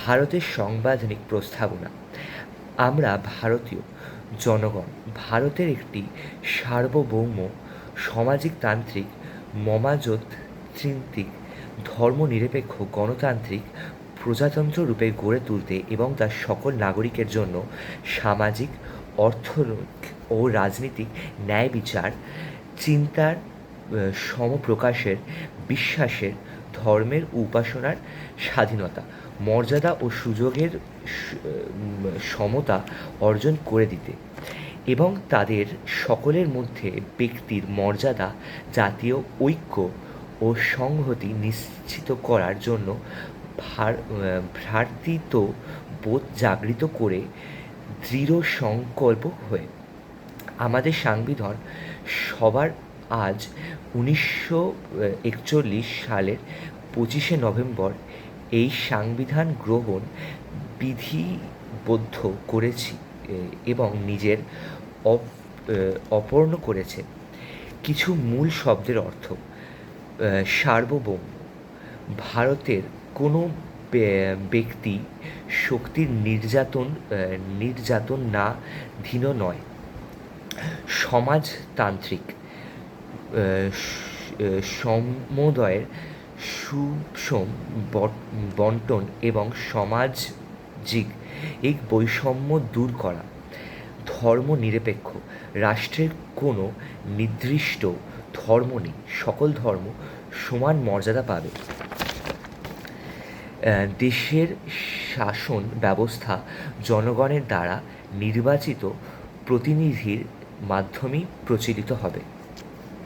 ভারতের সাংবিধানিক প্রস্তাবনা। আমরা ভারতীয় জনগণ ভারতের একটি সার্বভৌম সামাজিকতান্ত্রিক মতামতভিত্তিক ধর্মনিরপেক্ষ গণতান্ত্রিক প্রজাতন্ত্র রূপে গড়ে তুলতে এবং তার সকল নাগরিকের জন্য সামাজিক, অর্থনৈতিক ও রাজনৈতিক ন্যায়বিচার, চিন্তার সমপ্রকাশের, বিশ্বাসের, ধর্মের উপাসনার স্বাধীনতা, মর্যাদা ও সুযোগের সমতা অর্জন করে দিতে এবং তাদের সকলের মধ্যে ব্যক্তির মর্যাদা, জাতীয় ঐক্য ও সংহতি নিশ্চিত করার জন্য ভ্রাতৃত্ববোধ জাগরিত করে দৃঢ় সংকল্প হয়ে আমাদের সংবিধান সভার আজ 1941 সালের 25শে নভেম্বর এই সংবিধান গ্রহণ বিধিবদ্ধ করেছি এবং নিজের অর্পণ করেছে। কিছু মূল শব্দের অর্থ: সার্বভৌম, ভারতের কোনো ব্যক্তি শক্তির নির্যাতন না ধীন নয়। সমাজতান্ত্রিক, সমুদায়ের সুষম বণ্টন এবং সামাজিক বৈষম্য দূর করা। ধর্মনিরপেক্ষ, রাষ্ট্রের কোনো নির্দিষ্ট ধর্ম নেই, সকল ধর্ম সমান মর্যাদা পাবে। দেশের শাসন ব্যবস্থা জনগণের দ্বারা নির্বাচিত প্রতিনিধির মাধ্যমেই পরিচালিত হবে।